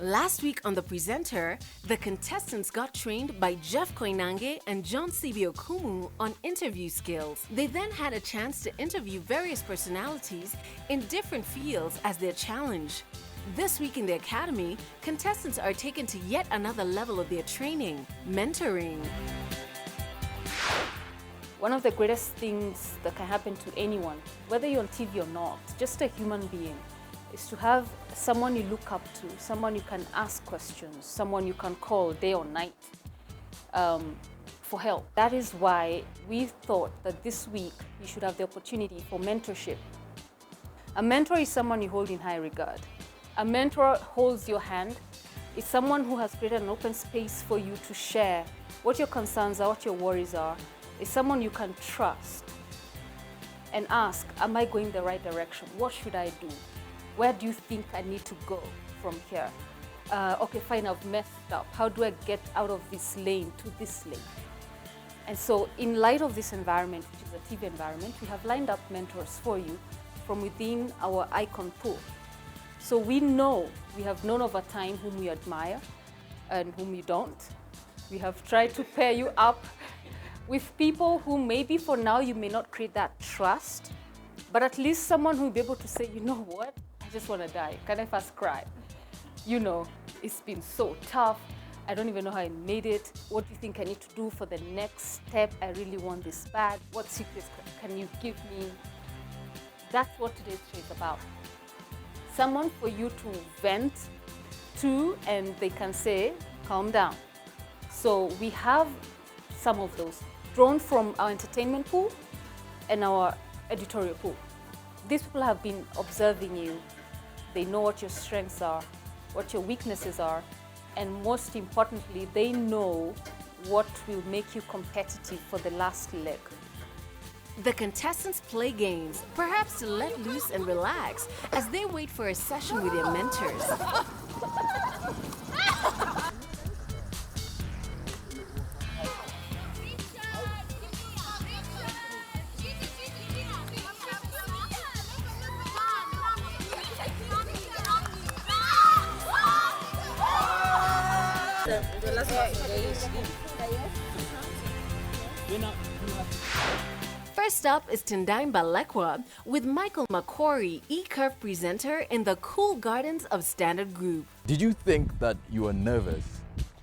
Last week on The Presenter, the contestants got trained by Jeff Koinange and John Sibio Kumu on interview skills. They then had a chance to interview various personalities in different fields as their challenge. This week in the Academy, contestants are taken to yet another level of their training, mentoring. One of the greatest things that can happen to anyone, whether you're on TV or not, just a human being, is to have someone you look up to, someone you can ask questions, someone you can call day or night for help. That is why we thought that this week you should have the opportunity for mentorship. A mentor is someone you hold in high regard. A mentor holds your hand. It's someone who has created an open space for you to share what your concerns are, what your worries are. It's someone you can trust and ask, am I going the right direction? What should I do? Where do you think I need to go from here? Okay, fine, I've messed up. How do I get out of this lane to this lane? And so in light of this environment, which is a TV environment, we have lined up mentors for you from within our icon pool. So we have known over time whom we admire and whom you don't. We have tried to pair you up with people who maybe for now you may not create that trust, but at least someone who will be able to say, you know what, I just want to die. Can I first cry? You know, it's been so tough. I don't even know how I made it. What do you think I need to do for the next step? I really want this bad. What secrets can you give me? That's what today's show is about. Someone for you to vent to and they can say, calm down. So we have some of those drawn from our entertainment pool and our editorial pool. These people have been observing you. They know what your strengths are, what your weaknesses are, and most importantly, they know what will make you competitive for the last leg. The contestants play games, perhaps to let loose and relax as they wait for a session with their mentors. First up is Tendai Balekwa with Michael Makori, E-Curve presenter in the Cool Gardens of Standard Group. Did you think that you were nervous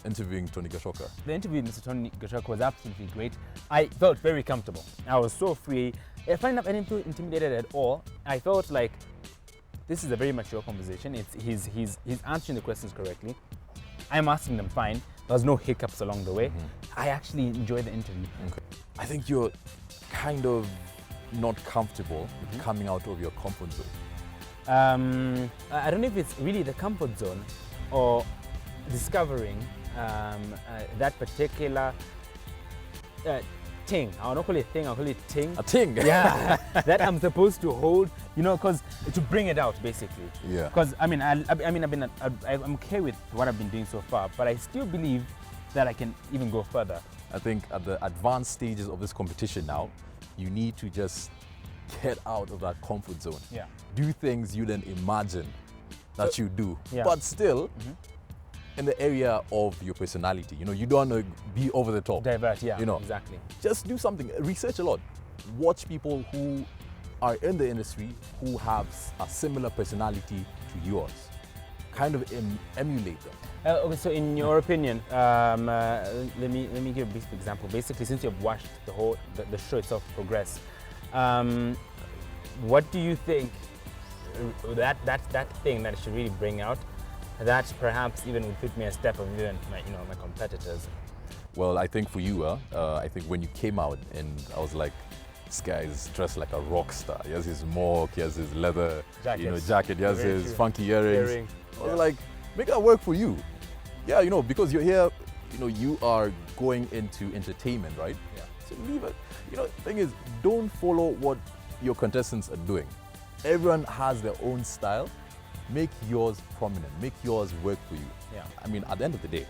interviewing Tony Gashoka? The interview with Mr. Tony Gashoka was absolutely great. I felt very comfortable. I was so free. I didn't feel intimidated at all. I felt like this is a very mature conversation. He's answering the questions correctly. I'm asking them fine. There was no hiccups along the way. Mm-hmm. I actually enjoyed the interview. Okay. I think you're kind of not comfortable coming out of your comfort zone. I don't know if it's really the comfort zone or discovering that particular thing. I don't call it thing, I'll call it ting. A ting? Yeah, that I'm supposed to hold, you know, because to bring it out basically. Yeah. Because I'm okay with what I've been doing so far, but I still believe that I can even go further. I think at the advanced stages of this competition now, you need to just get out of that comfort zone. Yeah. Do things you didn't imagine that you do. Yeah. But still, in the area of your personality, you know, you don't want to be over the top. Divert, yeah, you know, exactly. Just do something, research a lot. Watch people who are in the industry who have a similar personality to yours. Kind of emulate them. Okay, so in your opinion, let me give a brief example. Basically, since you've watched the show itself progress, what do you think that thing that should really bring out that perhaps even would put me a step of even my competitors? Well, I think for you, I think when you came out and I was like, this guy is dressed like a rock star. He has his mock, he has his leather jacket, he has his funky earrings. I was like, make that work for you. Yeah, you know, because you're here, you know, you are going into entertainment, right? Yeah. So leave it. You know, the thing is, don't follow what your contestants are doing. Everyone has their own style. Make yours prominent. Make yours work for you. Yeah. I mean, at the end of the day,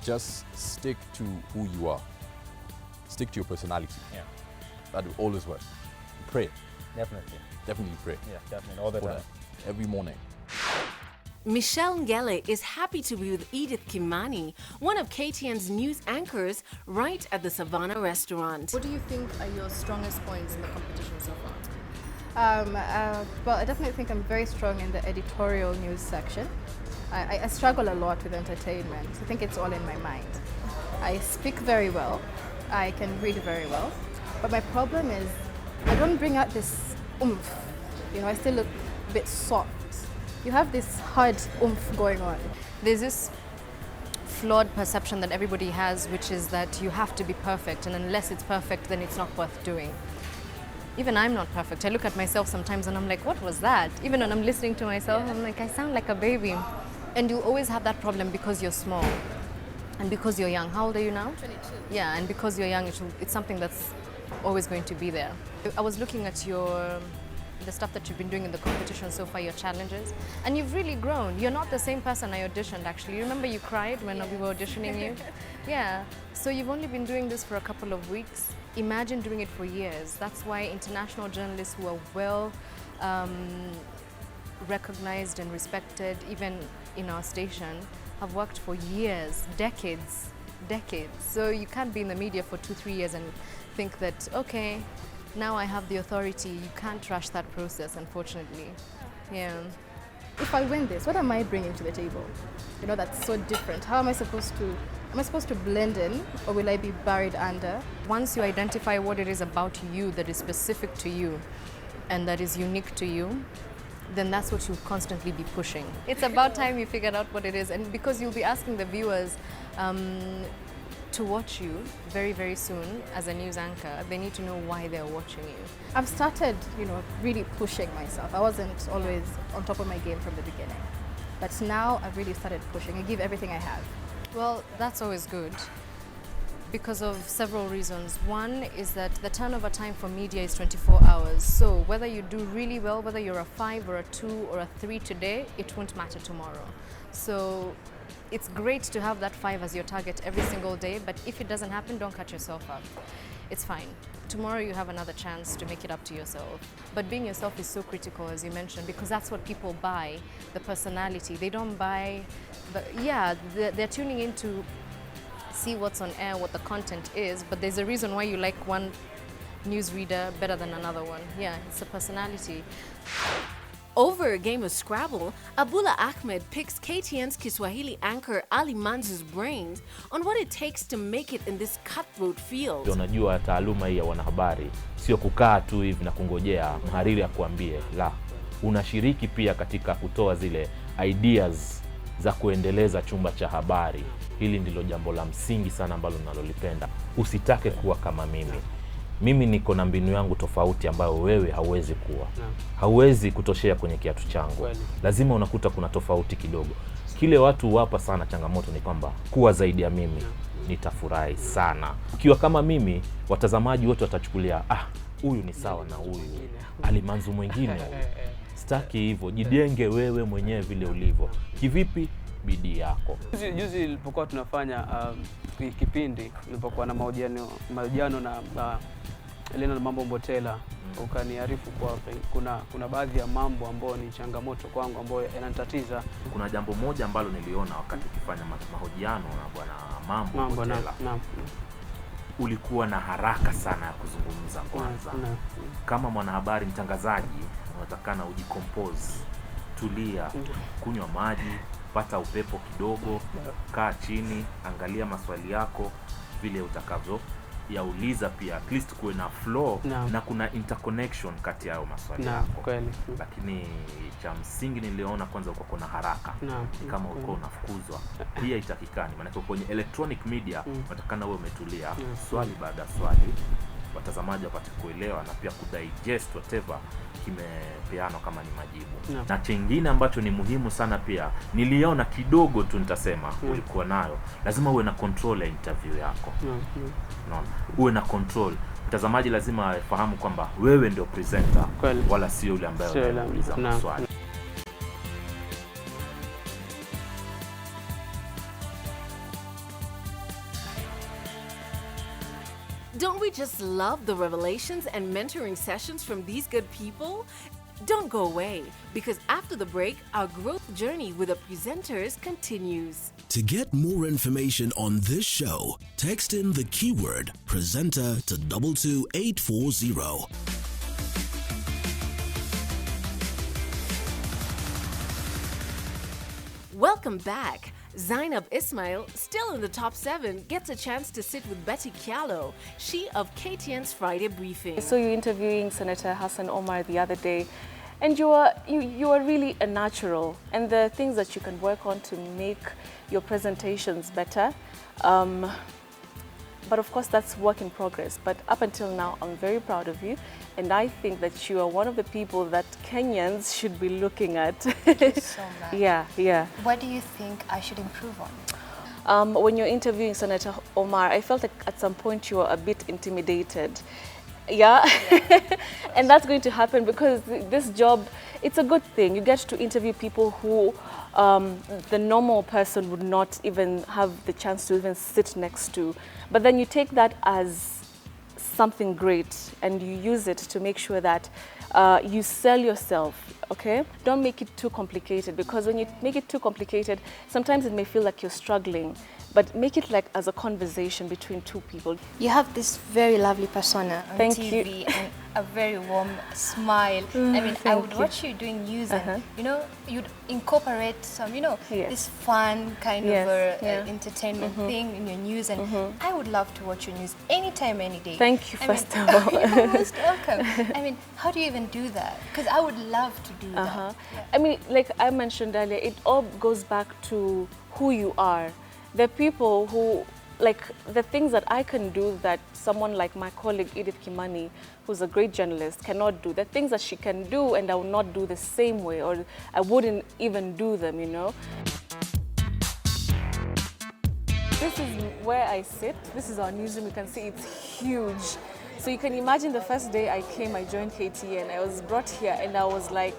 just stick to who you are. Stick to your personality. Yeah. That will always work. Pray. Definitely. Definitely pray. Yeah, definitely. All the time. Every morning. Michelle Ngele is happy to be with Edith Kimani, one of KTN's news anchors, right at the Savannah restaurant. What do you think are your strongest points in the competition so far? Well, I definitely think I'm very strong in the editorial news section. I struggle a lot with entertainment. I think it's all in my mind. I speak very well. I can read very well. But my problem is I don't bring out this oomph. You know, I still look a bit soft. You have this hard oomph going on. There's this flawed perception that everybody has, which is that you have to be perfect, and unless it's perfect, then it's not worth doing. Even I'm not perfect. I look at myself sometimes and I'm like, what was that? Even when I'm listening to myself, I'm like, I sound like a baby. And you always have that problem because you're small and because you're young. How old are you now? 22. Yeah, and because you're young, it's something that's always going to be there. I was looking at the stuff that you've been doing in the competition so far, your challenges, and you've really grown. You're not the same person I auditioned, actually. You remember you cried when we were auditioning you? Yeah, so you've only been doing this for a couple of weeks. Imagine doing it for years. That's why international journalists who are well recognized and respected, even in our station, have worked for years, decades. So you can't be in the media for 2-3 years and think that, okay, now I have the authority. You can't rush that process, unfortunately. Yeah. If I win this, what am I bringing to the table? You know, that's so different. How am I supposed to blend in, or will I be buried under? Once you identify what it is about you that is specific to you and that is unique to you, then that's what you'll constantly be pushing. It's about time you figured out what it is, and because you'll be asking the viewers to watch you very, very soon as a news anchor, they need to know why they're watching you. I've started, really pushing myself. I wasn't always on top of my game from the beginning, but now I've really started pushing. I give everything I have. Well, that's always good because of several reasons. One is that the turnover time for media is 24 hours. So whether you do really well, whether you're a 5 or a 2 or a 3 today, it won't matter tomorrow. So it's great to have that 5 as your target every single day, but if it doesn't happen, don't cut yourself up. It's fine. Tomorrow you have another chance to make it up to yourself. But being yourself is so critical, as you mentioned, because that's what people buy, the personality. They don't buy they're tuning in to see what's on air, what the content is, but there's a reason why you like one newsreader better than another one. Yeah, it's a personality. Over a game of Scrabble, Abula Ahmed picks KTN's Kiswahili anchor Ali Manzu's brains on what it takes to make it in this cutthroat field. Unajua taaluma hii ya wanahabari sio kukaa tu hivi na kungojea mhariri akuambie, la. Unashiriki pia katika kutoa zile ideas za kuendeleza chumba cha habari. Hili ndilo jambo la msingi sana ambalo ninalolipenda. Usitake kuwa kama mimi. Mimi niko na mbinu yangu tofauti ambayo wewe hauwezi kuwa. Hauwezi kutoshea kwenye kiatu changu. Lazima unakuta kuna tofauti kidogo. Kile watu wapa sana changamoto ni kwamba kuwa zaidi ya mimi. Nitafurahi sana. Ukiwa kama mimi, watazamaji wote watachukulia, huyu ni sawa na huyu. Ali Manzu mwingine. Sitaki hivyo. Jidenge wewe mwenyewe vile ulivyo. Kivipi? Bidii yako. Juzi nilipokuwa tunafanya kipindi, nilipokuwa na mahojiano na Elena na Mambo Mbotela, ukaniarifu kwa kuna baadhi ya mambo ambayo ni changamoto kwangu ambayo yananitatiza. Kuna jambo moja ambalo niliona wakati ukifanya mahojiano na bwana Mambo Mbotela. Ulikuwa na haraka sana ya kuzungumza kwanza. Kama mwanahabari mtangazaji, unatakana ujicompose, tulia, kunywa maji, pata upepo kidogo, kaa chini, angalia maswali yako vile utakavyo yauliza, pia at least kuwe na flow na kuna interconnection kati yao maswali yako. Kweli. Lakini cha msingi niliona kwanza uko kuna haraka. Kama uko unafukuzwa, pia itakikani, maana kwenye electronic media unatakana wewe umetulia, swali baada ya swali, watazamaji wapate kuelewa na pia kudigest whatever kimepeano kama ni majibu. Na chengine ambacho ni muhimu sana pia, niliona kidogo tu nitasema, ulikuwa nayo, lazima uwe na control ya interview yako. Unaona? Uwe na control. Mtazamaji lazima afahamu kwamba wewe ndio presenter, wala sio yule ambaye anauliza maswali. Don't we just love the revelations and mentoring sessions from these good people? Don't go away, because after the break, our growth journey with the presenters continues. To get more information on this show, text in the keyword presenter to 22840. Welcome back. Zainab Ismail, still in the top 7, gets a chance to sit with Betty Kialo, she of KTN's Friday Briefing. I saw you interviewing Senator Hassan Omar the other day, and you are really a natural, and the things that you can work on to make your presentations better. But of course, that's work in progress. But up until now, I'm very proud of you. And I think that you are one of the people that Kenyans should be looking at. Thank you so much. Yeah. What do you think I should improve on? When you're interviewing Senator Omar, I felt like at some point you were a bit intimidated. Yeah, and that's going to happen because this job, it's a good thing. You get to interview people who the normal person would not even have the chance to even sit next to. But then you take that as something great and you use it to make sure that you sell yourself, okay? Don't make it too complicated, because when you make it too complicated, sometimes it may feel like you're struggling. But make it like as a conversation between two people. You have this very lovely persona on Thank TV you. and a very warm smile. I mean, I would watch you doing news and, you know, you'd incorporate some, you know, this fun kind of entertainment thing in your news. And I would love to watch your news anytime, any day. Thank you, first of all. You're most welcome. I mean, how do you even do that? Because I would love to do that. Yeah. I mean, like I mentioned earlier, it all goes back to who you are. There are people who, like, the things that I can do that someone like my colleague Edith Kimani, who's a great journalist, cannot do. The things that she can do and I will not do the same way, or I wouldn't even do them, you know. This is where I sit. This is our newsroom. You can see it's huge. So you can imagine the first day I came, I joined KTN, I was brought here and I was like,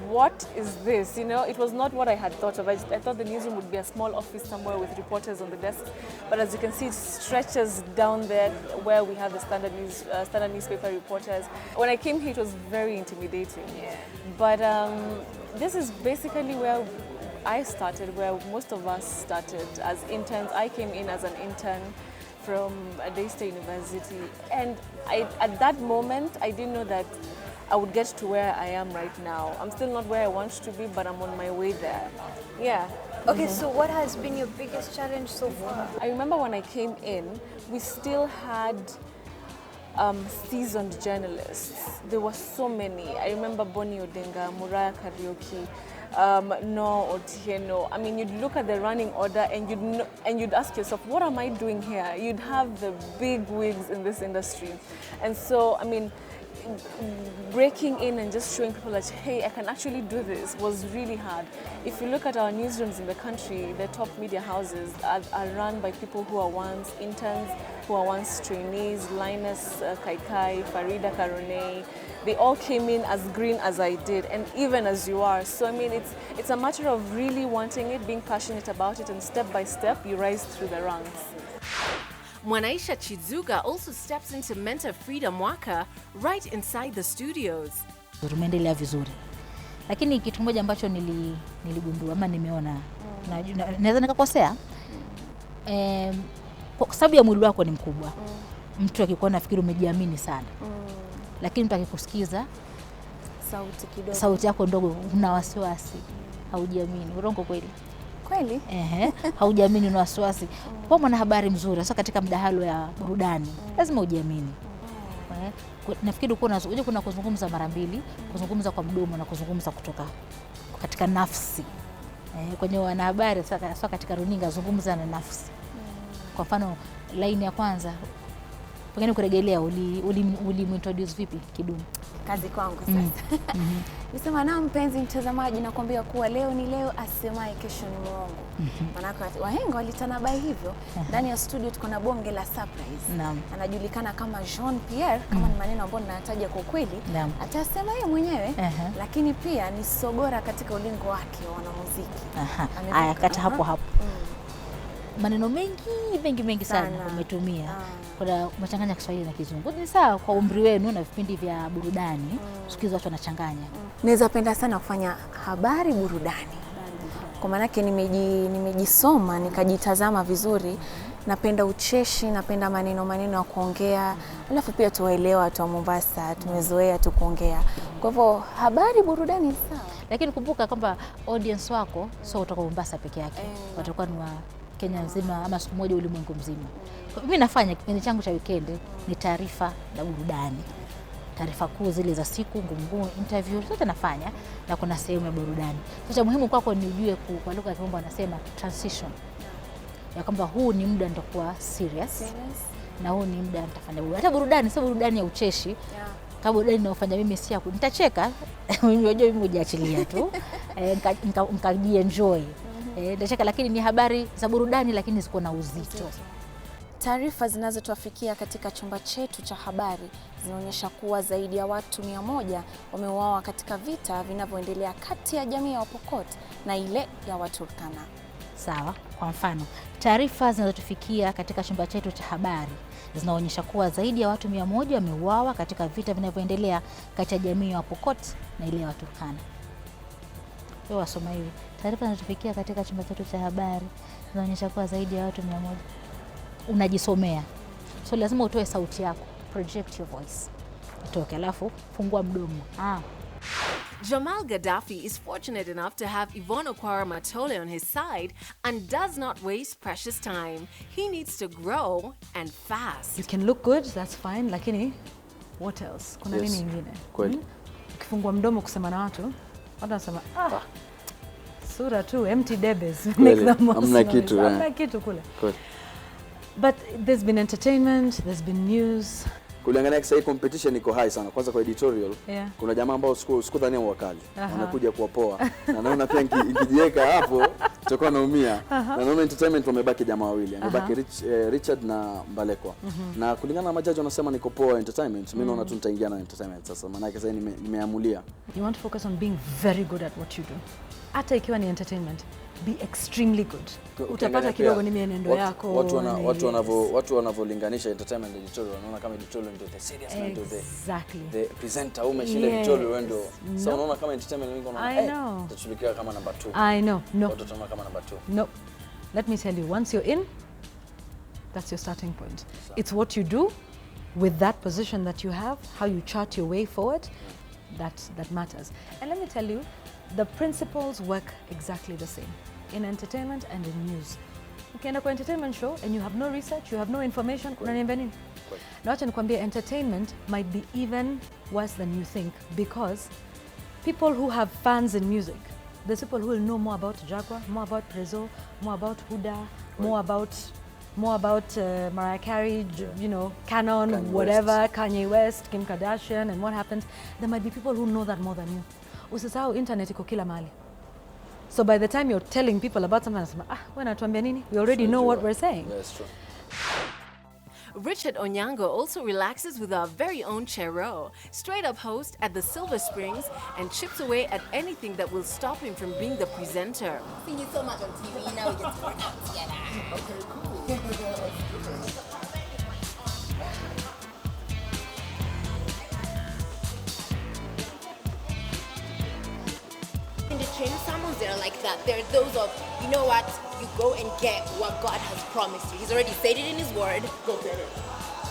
what is this? You know, it was not what I had thought of. I thought the newsroom would be a small office somewhere with reporters on the desk. But as you can see, it stretches down there where we have the standard newspaper reporters. When I came here, it was very intimidating. Yeah. But this is basically where I started, where most of us started as interns. I came in as an intern from a Daystar University, and at that moment I didn't know that I would get to where I am right now. I'm still not where I want to be, but I'm on my way there. Yeah. Okay, so what has been your biggest challenge so far? I remember when I came in, we still had seasoned journalists. There were so many. I remember Bonnie Odenga, Muraya Karaoke, No Otieno. I mean, you'd look at the running order and you'd ask yourself, what am I doing here? You'd have the big wigs in this industry. And so, I mean, breaking in and just showing people that, hey, I can actually do this was really hard. If you look at our newsrooms in the country, the top media houses are run by people who are once interns, who are once trainees. Linus Kaikai, Farida Karone, they all came in as green as I did, and even as you are. So I mean, it's a matter of really wanting it, being passionate about it, and step by step you rise through the ranks. Mwanaisha Chizuga also steps into Mentor Freedom Waka right inside the studios. Tumeendelea vizuri. Lakini kitu moja ambacho niligundua ama nimeona, naweza nikakosea. Kwa sababu ya mwili wako ni mkubwa. Mtu akikuwa nafikiri umejiamini sana. Lakini mtu akikusikiza Sauti kidogo. Sauti yako ndogo, una wasiwasi. Haujiamini. Urongo kweli? Kweli? Haujiamini, una wasiwasi. Kwa mwanahabari mzuri, sasa katika mdahalo ya burudani, lazima ujiamini. Nafikiri kuna kuzungumza mara mbili, kuzungumza kwa mdomo na kuzungumza kutoka katika nafsi. Kwenye wanahabari, sasa katika runinga, zungumza na nafsi. Kwa mfano, line ya kwanza, pengine kurejelea, ulimintroduce vipi Kidumu? Kazi kwangu sasa. Nisema na mpenzi mtazamaji, nakwambia kuwa leo ni leo, asemaye kesho ni mwongo. Manake wahenga walitanabai hivyo. Ndani ya studio tuko na bonge la surprise. Anajulikana kama Jean Pierre, kama ni maneno ambayo ninataja kwa kweli, atasema yeye mwenyewe, lakini pia ni sogora katika ulingo wake wa wanamuziki. Aya, kata hapo. maneno mengi sana umetumia. Kuna umechanganya Kiswahili na Kizungu. Ni sawa kwa umri wenu na vipindi vya burudani, sikizo watu wanachanganya. Naweza penda sana kufanya habari burudani. Kwa maana yake nimejisoma, nikajitazama vizuri. Napenda ucheshi, napenda maneno ya kuongea. Alafu pia tuwaelewa watu wa Mombasa, tumezoea tu kuongea. Kwa hivyo habari burudani sawa. Lakini kumbuka kwamba audience wako sio kutoka Mombasa peke yake. Watakuwa ni wa Kenya nzima ama siku moja ulimwengu mzima. Mimi nafanya kipindi changu cha weekend ni taarifa na burudani. Taarifa kuu zile za siku, ngumu, interview, zote nafanya na kuna sehemu ya burudani. Sasa muhimu kwako ni ujue kwa lugha ya Kimombo wanasema transition. Ya kwamba huu ni muda nitakuwa serious. Na huu ni muda nitafanya burudani. Hata burudani sio burudani ya ucheshi. Kama burudani ninayofanya mimi si yako. Nitacheka. Mimi unajua mimi hujiachilia tu. Nikajienjoy. Nitacheka lakini ni habari za burudani lakini ziko na uzito. Taarifa zinazotuafikia katika chumba chetu cha habari zinaonyesha kuwa zaidi ya watu 100 wameuawa katika vita vinavyoendelea kati ya jamii ya Wapokot na ile ya Waturkana. Sawa, kwa mfano, taarifa zinazotufikia katika chumba chetu cha habari zinaonyesha kuwa zaidi ya watu 100 wameuawa katika vita vinavyoendelea kati ya jamii ya Wapokot na ile ya Waturkana. Wewe wasoma hivi. Taarifa zinazotufikia katika chumba chetu cha habari zinaonyesha kuwa zaidi ya watu 100 unajisomea. So lazima utoe sauti yako, project your voice. Itoke alafu fungua mdomo. Jamal Gaddafi is fortunate enough to have Yvonne Okwara Matole on his side and does not waste precious time. He needs to grow and fast. You can look good, that's fine, lakini what else? Kuna nini ingine? Kweli. Ukifungua mdomo kusema na watu wanasema sura tu empty debes. Hamna kitu kule. Kweli. But there's been entertainment, there's been news. Kuliangalia sasa hii competition iko high sana. Kwanza kwa editorial, kuna jamaa ambao sikudhania wakali. Wanakuja kuwapoa. Na naona pia nikijiweka hapo tutakuwa naumia. Na naona entertainment wamebaki jamaa wawili. Amebaki Richard na Mbalekwa. Na kulingana na majaji wanasema niko poa entertainment. Mimi naona tu nitaingia na entertainment sasa. Maana yake sasa nimeamulia. You want to focus on being very good at what you do. Hata ikiwa ni entertainment, be extremely good. Utapata kidogo ni mienendo yako. Watu wanavyolinganisha entertainment na editorial, wanaona kama editorial ndio the serious na ndio the presenter au umeshinda editorial ndio. Sasa unaona kama entertainment wengi wanaona tutashirikia kama number 2. I know. No. Watu tunaona kama number 2. No. Let me tell you, once you're in, that's your starting point. It's what you do with that position that you have, how you chart your way forward, that matters. And let me tell you, the principles work exactly the same in entertainment and in news. Ukienda kwa entertainment show and you have no research, you have no information, unaniambia nini? Na wacha nikwambie, entertainment might be even worse than you think, because people who have fans in music, there's people who will know more about Jaguar, more about Prezzo, more about Huda, more about Mariah Carey, you know, Canon, Kanye whatever, West. Kanye West, Kim Kardashian, and what happens. There might be people who know that more than you. Usisahau internet iko kila mahali. So by the time you're telling people about something, wewe unatuambia nini? We already know what we're saying. That's true. Richard Onyango also relaxes with our very own Chero, straight-up host at the Silver Springs, and chips away at anything that will stop him from being the presenter. Seen you so much on TV, now we get to work out together. Okay, cool. In the train, someone's there like that. There are those of, you know what, you go and get what God has promised you. He's already said it in his word. Go get it.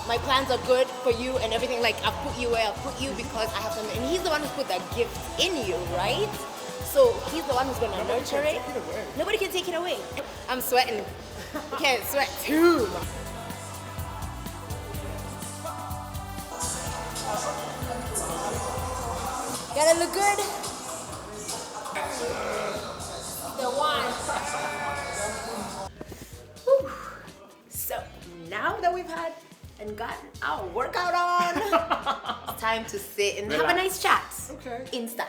My plans are good for you and everything. Like, I've put you where I've put you because I have something. And he's the one who's put that gift in you, right? So he's the one who's going to nurture it. Nobody can take it away. I'm sweating. You can't sweat too. Gotta look good. The one. Whew. So now that we've had and gotten our workout on, it's time to sit and have a nice chat. Okay. In style.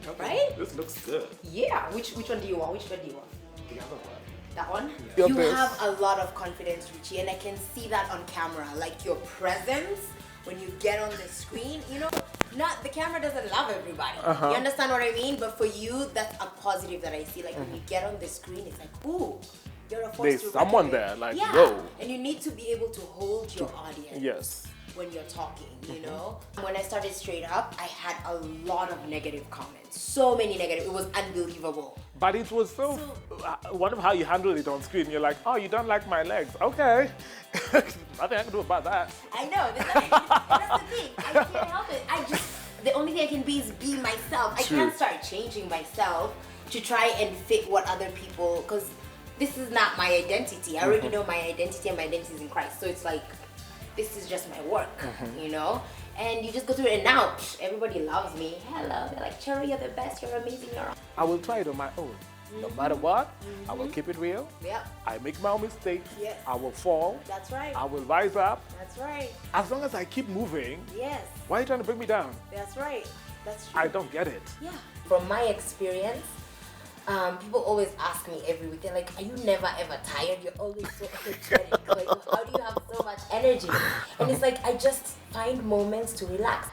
Okay. Right? This looks good. Yeah. Which one do you want? Which one do you want? The other one. That one? Yeah. You have a lot of confidence, Richie, and I can see that on camera. Like your presence when you get on the screen, you know, not the camera doesn't love everybody. You understand what I mean? But for you, that's a positive that I see. Like when you get on the screen, it's like, ooh, you're a force there's to someone reckon there, with. like, yeah. whoa. And you need to be able to hold your audience. Yes. When you're talking, you know? When I started Straight Up, I had a lot of negative comments. So many negative. It was unbelievable. But it was so wonderful how you handled it on screen. You're like, oh, you don't like my legs. Okay. Nothing I can do about that. I know. That's the thing. I can't help it. The only thing I can be is be myself. True. I can't start changing myself to try and fit what other people, because this is not my identity. I already know my identity, and my identity is in Christ. So it's like, this is just my work, you know? And you just go through it, and now everybody loves me. Hello, they're like, Cherry, you're the best, you're amazing, you're awesome. I will try it on my own. No matter what, I will keep it real. Yep. I make my own mistakes. Yes. I will fall. That's right. I will rise up. That's right. As long as I keep moving, Yes. why are you trying to bring me down? That's right. That's true. I don't get it. Yeah. From my experience, people always ask me every week, they're like, are you never ever tired? You're always so energetic. Like, how do you have so much energy? And it's like, I just find moments to relax.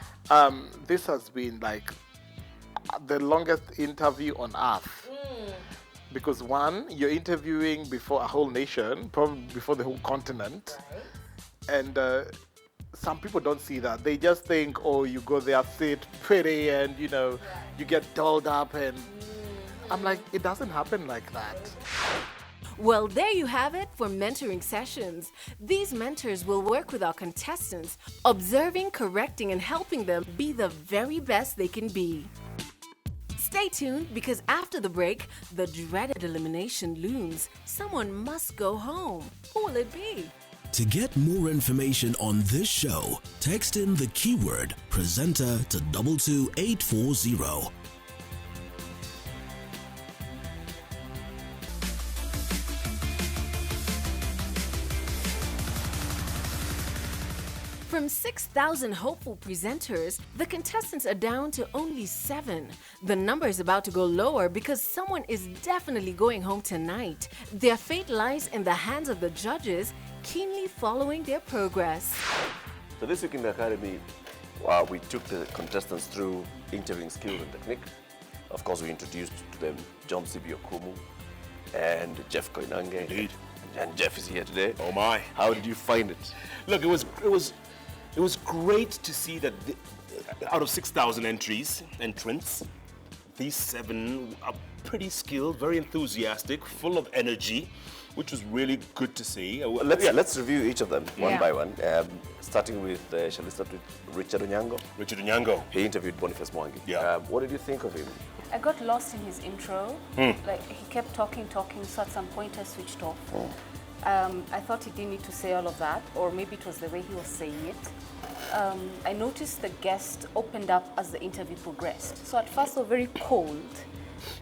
This has been like the longest interview on earth. Because one, you're interviewing before a whole nation, probably before the whole continent. Right. And some people don't see that. They just think, oh, you go there, sit pretty, and you know, you get dolled up, and I'm like, it doesn't happen like that. Well, there you have it for mentoring sessions. These mentors will work with our contestants, observing, correcting, and helping them be the very best they can be. Stay tuned, because after the break, the dreaded elimination looms. Someone must go home. Who will it be? To get more information on this show, text in the keyword presenter to 22840. From 6,000 hopeful presenters, the contestants are down to only 7. The number is about to go lower because someone is definitely going home tonight. Their fate lies in the hands of the judges, keenly following their progress. So this week in the Academy, we took the contestants through interviewing skills and technique. Of course, we introduced to them John Sibio Kumu and Jeff Koinange. Indeed. And Jeff is here today. Oh my. How did you find it? Look, it was great to see that out of 6,000 entrants, these 7 are pretty skilled, very enthusiastic, full of energy, which was really good to see. Let's review each of them one by one. Starting with, shall we start with Richard Onyango? Richard Onyango. He interviewed Boniface Mwangi. Yeah. What did you think of him? I got lost in his intro. Like, he kept talking, so at some point I switched off. I thought he didn't need to say all of that, or maybe it was the way he was saying it. I noticed the guest opened up as the interview progressed. So at first they were very cold.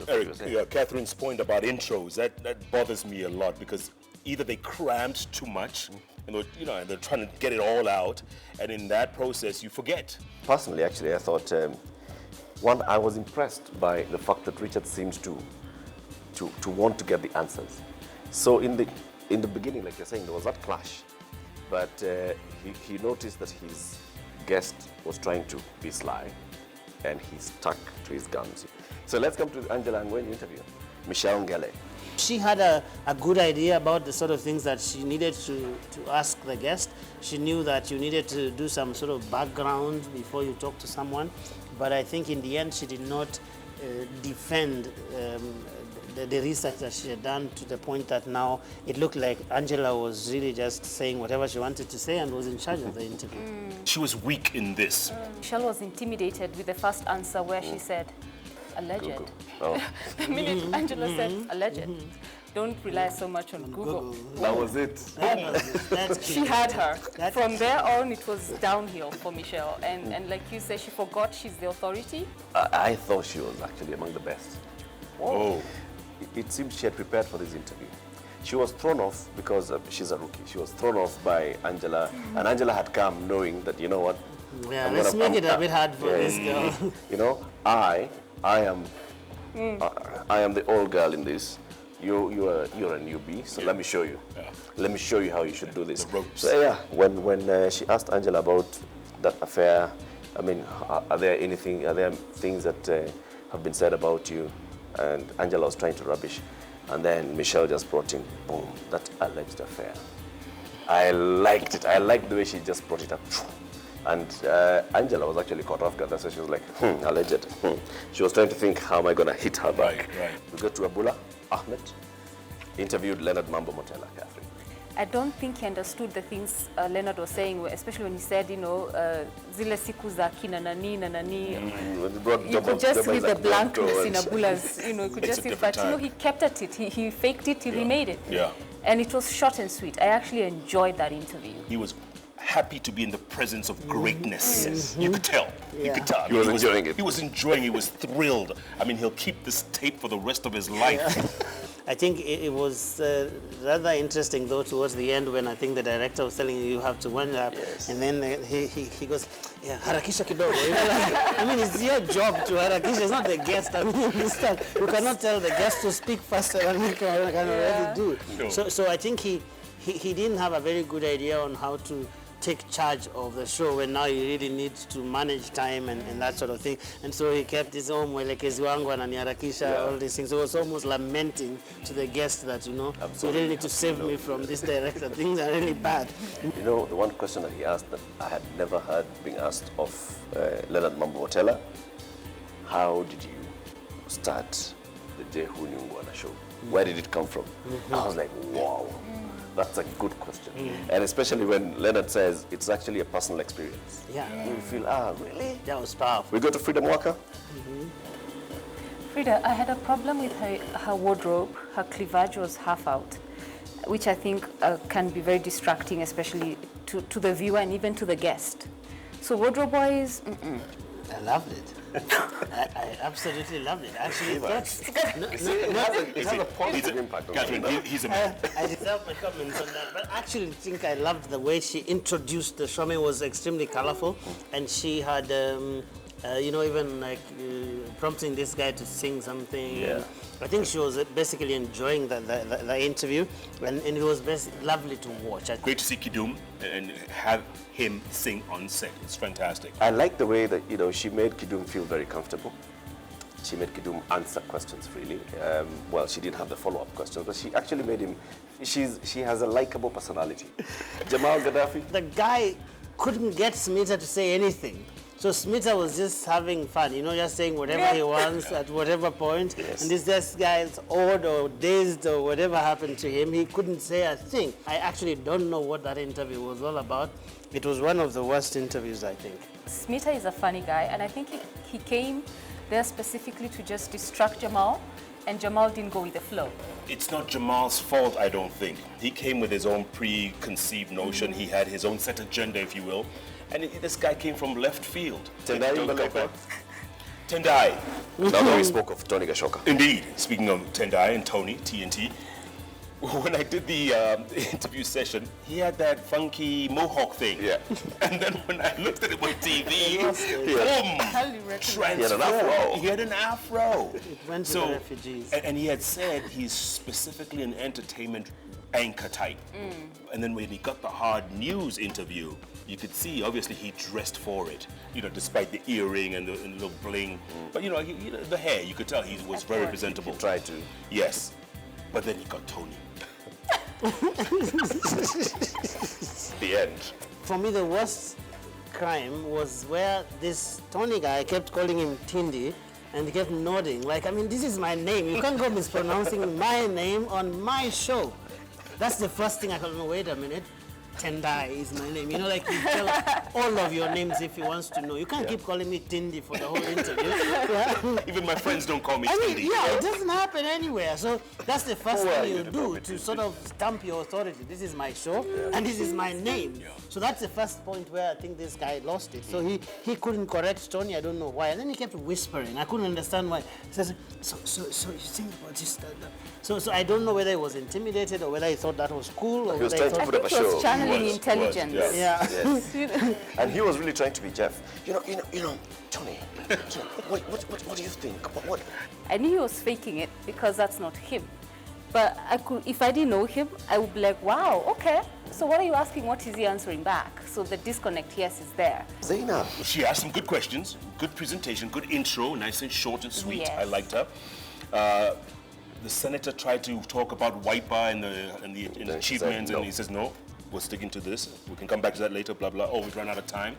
Eric, Catherine's point about intros, that bothers me a lot, because either they crammed too much, and they're trying to get it all out, and in that process you forget. Personally, actually, I thought, one, I was impressed by the fact that Richard seems to want to get the answers. So in the beginning, like you're saying, there was that clash, but he noticed that his guest was trying to be sly, and he stuck to his guns. So let's come to Angela Ngwen's interview. Michelle Ngele. She had a good idea about the sort of things that she needed to ask the guest. She knew that you needed to do some sort of background before you talk to someone, but I think in the end she did not defend the research that she had done, to the point that now it looked like Angela was really just saying whatever she wanted to say and was in charge of the interview. She was weak in this. Michelle was intimidated with the first answer where she said, alleged. Oh. The minute Angela said alleged, don't rely so much on Google. That was it. She had her. From there on, it was downhill for Michelle. And like you said, she forgot she's the authority. I thought she was actually among the best. Oh. It seems she had prepared for this interview. She was thrown off because she's a rookie. She was thrown off by Angela, and Angela had come knowing that, you know what? Yeah, let's make it a bit hard for this girl. You know, I am the old girl in this. You're a newbie, so let me show you. Yeah. Let me show you how you should do this. The ropes. So yeah, when she asked Angela about that affair, I mean, are there things that have been said about you? And Angela was trying to rubbish. And then Michelle just brought in, boom, that alleged affair. I liked it. I liked the way she just brought it up. And Angela was actually caught off guard. That's why she was like, alleged. She was trying to think, how am I going to hit her back? Right. We got to Abula Ahmed, interviewed Leonard Mambo Motela, Catherine. I don't think he understood the things Leonard was saying, especially when he said, you know, zile siku za kina nani na nani. You could just read the blankness in Abula's, you know, you could just see, but you know, he kept at it. He faked it till he made it. Yeah. And it was short and sweet. I actually enjoyed that interview. He was happy to be in the presence of greatness. Yes. You could tell. Yeah. You could tell. He was enjoying it. He was enjoying it. He was thrilled. I mean, he'll keep this tape for the rest of his life. I think it was rather interesting, though, towards the end when I think the director was telling you have to wind up, and then he goes, yeah, harakisha kidogo. You know, like, I mean, it's your job to harakisha. It's not the guest. I mean, you understand? You cannot tell the guest to speak faster than you can already do. Sure. So I think he didn't have a very good idea on how to take charge of the show when now you really need to manage time and that sort of thing. And so he kept his own mwelekezi wangu ananiharakisha, all these things. So he was almost lamenting to the guest that, you know, you really need to save me from this director. Things are really bad. You know, the one question that he asked that I had never heard being asked of Leonard Mambo Motela, how did you start the Jehu Nyungwana show? Where did it come from? I was like, wow. That's a good question. And especially when Leonard says it's actually a personal experience. Yeah. You feel, really? That was powerful. We go to Freedom Walker. Frida, I had a problem with her wardrobe. Her cleavage was half out, which I think can be very distracting, especially to the viewer and even to the guest. So wardrobe-wise, I loved it. I absolutely loved it. Actually, it has a positive impact on Catherine, he's a man. I deserve my comments on that, but I actually think I loved the way she introduced the show. It was extremely colorful, and she had, you know, even like prompting this guy to sing something. Yeah. I think she was basically enjoying the interview, and it was lovely to watch. Great to see Kidum and have him sing on set. It's fantastic. I like the way that, you know, she made Kidum feel very comfortable. She made Kidum answer questions freely. Well, she didn't have the follow-up questions, but she actually made him, she has a likable personality. Jamal Gaddafi. The guy couldn't get Smita to say anything. So Smita was just having fun, you know, just saying whatever he wants at whatever point. Yes. And this guy's odd or dazed or whatever happened to him, he couldn't say a thing. I actually don't know what that interview was all about. It was one of the worst interviews, I think. Smita is a funny guy, and I think he came there specifically to just distract Jamal, and Jamal didn't go with the flow. It's not Jamal's fault, I don't think. He came with his own preconceived notion. He had his own set agenda, if you will. And this guy came from left field. Tendai. Now that we spoke of Tony Gashoka. Indeed. Speaking of Tendai and Tony, TNT, when I did the interview session, he had that funky mohawk thing. Yeah. And then when I looked at it on TV, He he had an afro. It went to the refugees. And he had said he's specifically an entertainment anchor type. And then when he got the hard news interview, you could see, obviously, he dressed for it, you know, despite the earring and the little bling. But, you know, the hair, you could tell he was very presentable. He tried to. Yes. But then he got Tony. The end. For me, the worst crime was where this Tony guy kept calling him Tindi, and he kept nodding. Like, I mean, this is my name. You can't go mispronouncing my name on my show. That's the first thing I thought, no, wait a minute. Tendai is my name. You know, like you tell all of your names if he wants to know. You can't keep calling me Tindi for the whole interview. Even my friends don't call me Tindi. Tindi. Yeah, it doesn't happen anywhere. So that's the first thing you do to sort of stamp your authority. This is my show and this is my name. So that's the first point where I think this guy lost it. So he couldn't correct Tony. I don't know why. And then he kept whispering. I couldn't understand why. He says, so you think about this, that. So I don't know whether he was intimidated or whether he thought that was cool or whether he trying to put up a show. Channeling intelligence. Yes. And he was really trying to be Jeff. You know, Tony, what do you think? What? I knew he was faking it because that's not him. But if I didn't know him, I would be like, wow, okay. So what are you asking? What is he answering back? So the disconnect, yes, is there. Zaina. She asked some good questions, good presentation, good intro, nice and short and sweet. Yes. I liked her. the senator tried to talk about Wiper and the achievements, and he says, no, we're sticking to this. We can come back to that later, blah, blah. Oh, we've run out of time.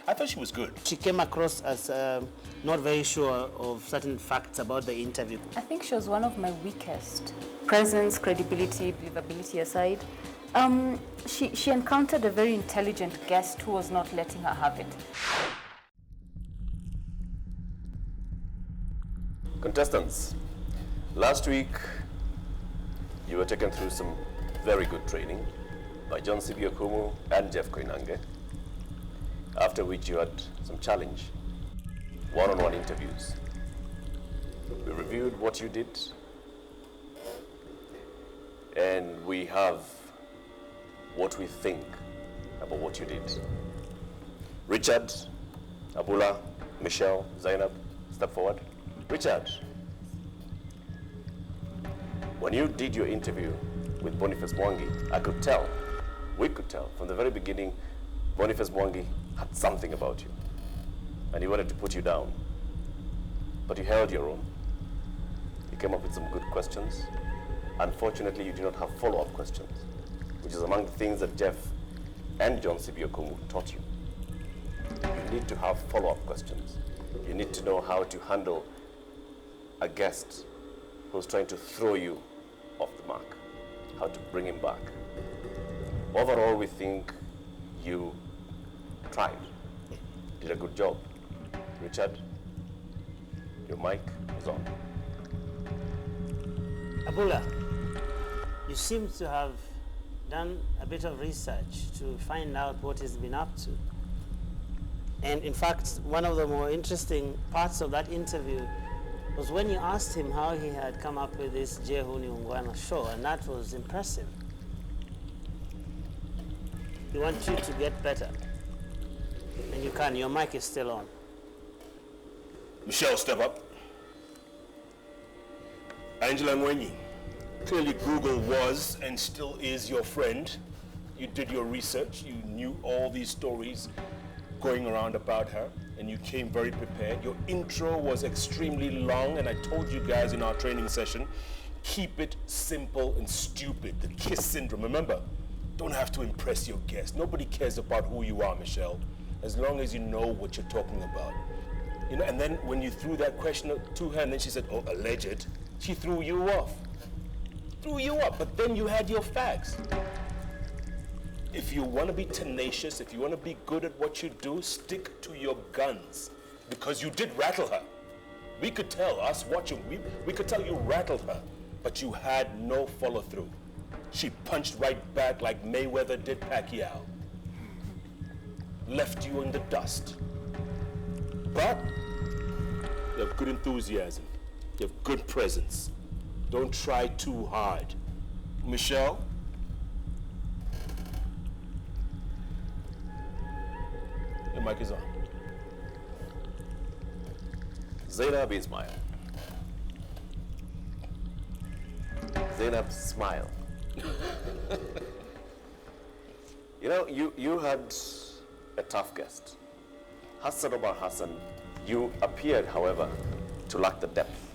I thought she was good. She came across as not very sure of certain facts about the interview. I think she was one of my weakest. Presence, credibility, believability aside. She encountered a very intelligent guest who was not letting her have it. Contestants, last week you were taken through some very good training by John Sibiokumu and Jeff Koinange, after which you had some challenge, one-on-one interviews. We reviewed what you did, and we have what we think about what you did. Richard, Abula, Michelle, Zainab, step forward. Richard, when you did your interview with Boniface Mwangi, we could tell from the very beginning, Boniface Mwangi had something about you, and he wanted to put you down. But you held your own. You came up with some good questions. Unfortunately, you do not have follow-up questions, which is among the things that Jeff and John Sibiokumu taught you. You need to have follow-up questions. You need to know how to handle a guest who's trying to throw you off the mark, how to bring him back. Overall, we think you tried, did a good job. Richard, your mic is on. Abula, you seem to have done a bit of research to find out what he's been up to. And in fact, one of the more interesting parts of that interview was when you asked him how he had come up with this Jehuni Ungwana show, and that was impressive. We want you to get better. And you can, your mic is still on. Michelle, step up. Angela Ngwenyi, clearly Google was and still is your friend. You did your research, you knew all these stories going around about her, and you came very prepared. Your intro was extremely long, and I told you guys in our training session, keep it simple and stupid, the KISS syndrome. Remember, don't have to impress your guest. Nobody cares about who you are, Michelle, as long as you know what you're talking about. You know, and then when you threw that question to her, and then she said, oh, alleged, she threw you off. Threw you up, but then you had your facts. If you want to be tenacious, if you want to be good at what you do, stick to your guns, because you did rattle her. We could tell, us watching, we could tell you rattled her, but you had no follow through. She punched right back like Mayweather did Pacquiao. Left you in the dust. But you have good enthusiasm. You have good presence. Don't try too hard. Michelle? Your mic is on. Zainab Ismail. Zainab, smile. You know, you had a tough guest. Hassan Omar Hassan, you appeared, however, to lack the depth.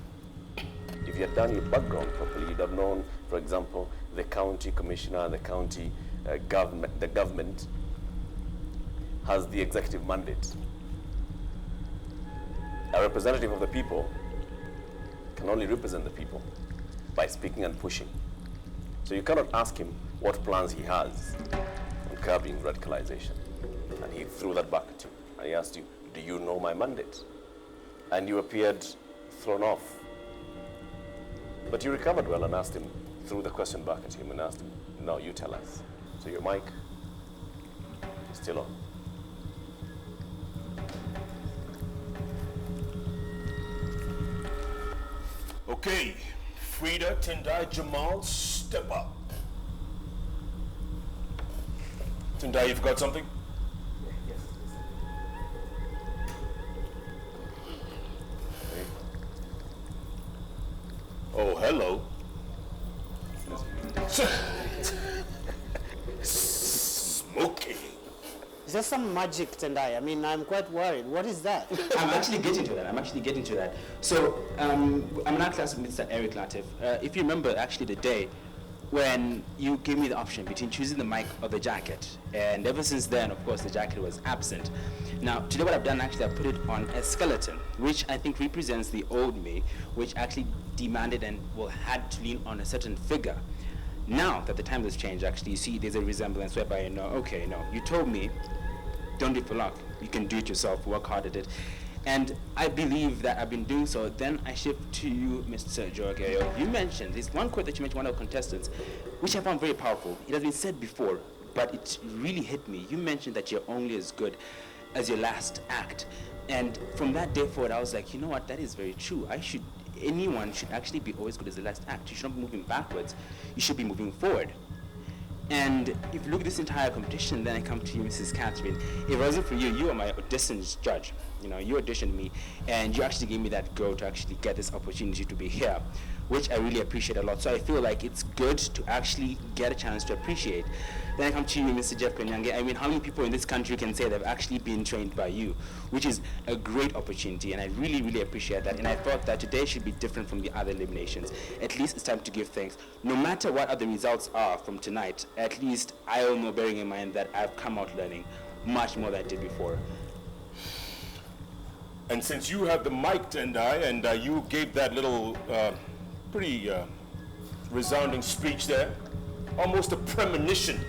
If you had done your background properly, you'd have known, for example, the county commissioner, the county government, the government has the executive mandate. A representative of the people can only represent the people by speaking and pushing. So you cannot ask him what plans he has on curbing radicalization. And he threw that back at you. And he asked you, do you know my mandate? And you appeared thrown off. But you recovered well and asked him, threw the question back at him and asked him, no, you tell us. So your mic is still on. Okay, Frida, Tendai, Jamal, step up. Tendai, you forgot something? Yes. Oh, hello. Smoking. Is there some magic, Tendai? I mean, I'm quite worried. What is that? I'm actually getting to that. So, I'm now class with Mr. Eric Latif. If you remember, actually, the day when you gave me the option between choosing the mic or the jacket, and ever since then, of course, the jacket was absent. Now, today what I've done, actually, I've put it on a skeleton, which I think represents the old me, which actually demanded and had to lean on a certain figure. Now that the time has changed, actually, you see there's a resemblance whereby you know, okay, no, you told me, don't do it for luck. You can do it yourself, work hard at it. And I believe that I've been doing so. Then I shift to you, Mr. Joaqueo. You mentioned, this one quote that you mentioned, one of the contestants, which I found very powerful. It has been said before, but it really hit me. You mentioned that you're only as good as your last act. And from that day forward, I was like, you know what, that is very true. Anyone should actually be always good as the last act. You should not be moving backwards. You should be moving forward. And if you look at this entire competition, then I come to you, Mrs. Catherine. If it wasn't for you, you are my auditions judge. You know, you auditioned me, and you actually gave me that go to actually get this opportunity to be here, which I really appreciate a lot. So I feel like it's good to actually get a chance to appreciate. Then I come to you, Mr. Jeff Kwenyange. I mean, how many people in this country can say they've actually been trained by you, which is a great opportunity, and I really, really appreciate that. And I thought that today should be different from the other eliminations. At least it's time to give thanks. No matter what other results are from tonight, at least I will know, bearing in mind that I've come out learning much more than I did before. And since you have the mic, Tendai, and you gave that little pretty resounding speech there, almost a premonition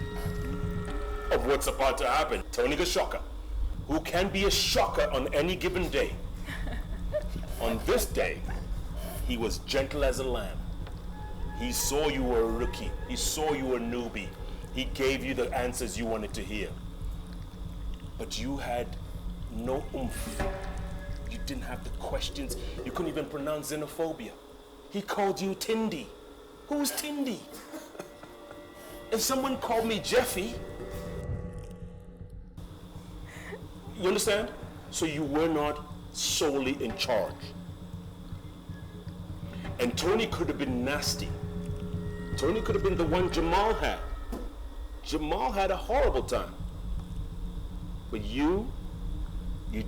of what's about to happen. Tony Gashoka, who can be a shocker on any given day. On this day, he was gentle as a lamb. He saw you were a rookie. He saw you were a newbie. He gave you the answers you wanted to hear. But you had no oomph. You didn't have the questions. You couldn't even pronounce xenophobia. He called you Tindy. Who's Tindy? If someone called me Jeffy, you understand? So you were not solely in charge. And Tony could have been nasty. Tony could have been the one Jamal had. Jamal had a horrible time. But you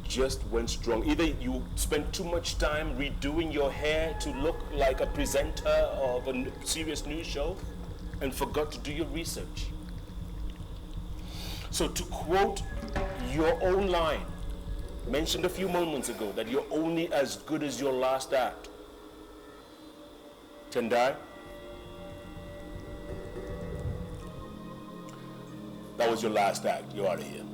just went strong. Either you spent too much time redoing your hair to look like a presenter of a serious news show and forgot to do your research. So to quote your own line, mentioned a few moments ago, that you're only as good as your last act. Tendai, that was your last act. You're out of here.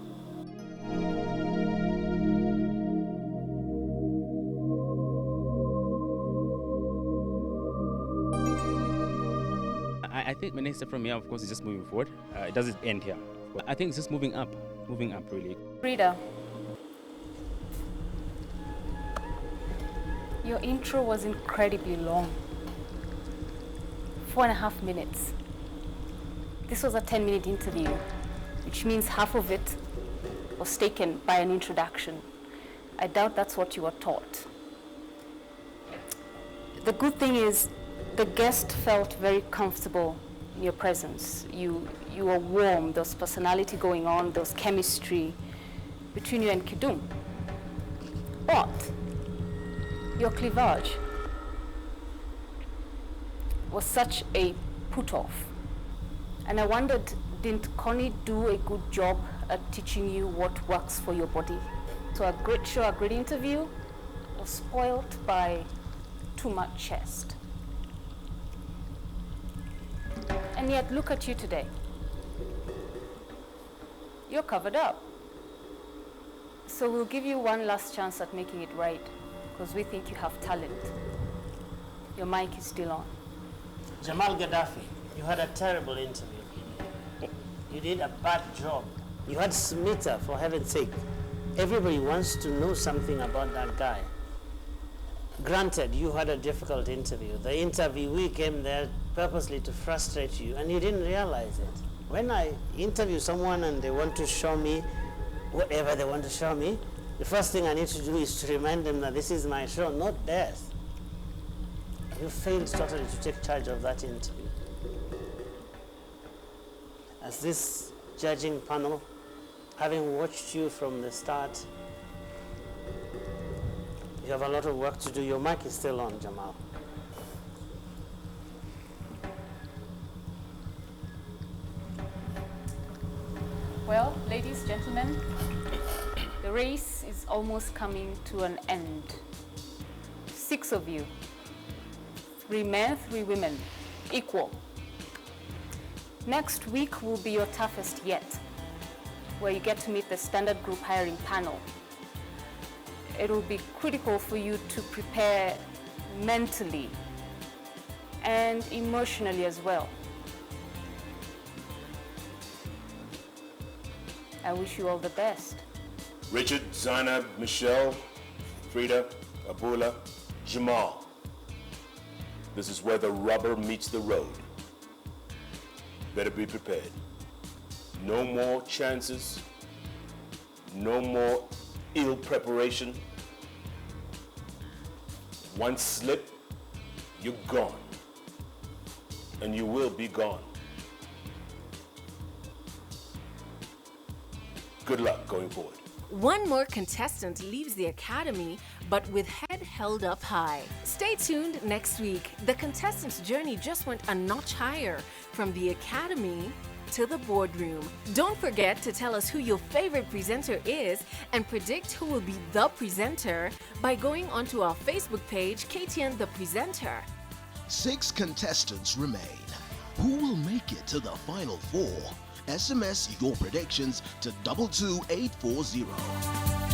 I think my next step from here, of course, is just moving forward. It doesn't end here. I think it's just moving up really. Frida, your intro was incredibly long. 4.5 minutes. This was a 10-minute interview, which means half of it was taken by an introduction. I doubt that's what you were taught. The good thing is the guest felt very comfortable in your presence. You were warm, there was personality going on, there was chemistry between you and Kidum. But your cleavage was such a put-off. And I wondered, didn't Connie do a good job at teaching you what works for your body? So a great show, a great interview was spoiled by too much chest. And yet, look at you today. You're covered up. So we'll give you one last chance at making it right, because we think you have talent. Your mic is still on. Jamal Gaddafi, you had a terrible interview. You did a bad job. You had Smita, for heaven's sake. Everybody wants to know something about that guy. Granted, you had a difficult interview. The interviewee came there purposely to frustrate you, and you didn't realize it. When I interview someone and they want to show me whatever they want to show me, the first thing I need to do is to remind them that this is my show, not theirs. You failed totally to take charge of that interview. As this judging panel having watched you from the start, you have a lot of work to do. Your mic is still on, Jamal. Well, ladies, gentlemen, the race is almost coming to an end. 6 of you, 3 men, 3 women, equal. Next week will be your toughest yet, where you get to meet the standard group hiring panel. It will be critical for you to prepare mentally and emotionally as well. I wish you all the best. Richard, Zainab, Michelle, Frida, Abula, Jamal. This is where the rubber meets the road. Better be prepared. No more chances. No more ill preparation. One slip, you're gone. And you will be gone. Good luck going forward. One more contestant leaves the academy, but with head held up high. Stay tuned next week. The contestant's journey just went a notch higher, from the academy to the boardroom. Don't forget to tell us who your favorite presenter is and predict who will be the presenter by going onto our Facebook page, KTN The Presenter. 6 contestants remain. Who will make it to the final 4? SMS your predictions to 22840.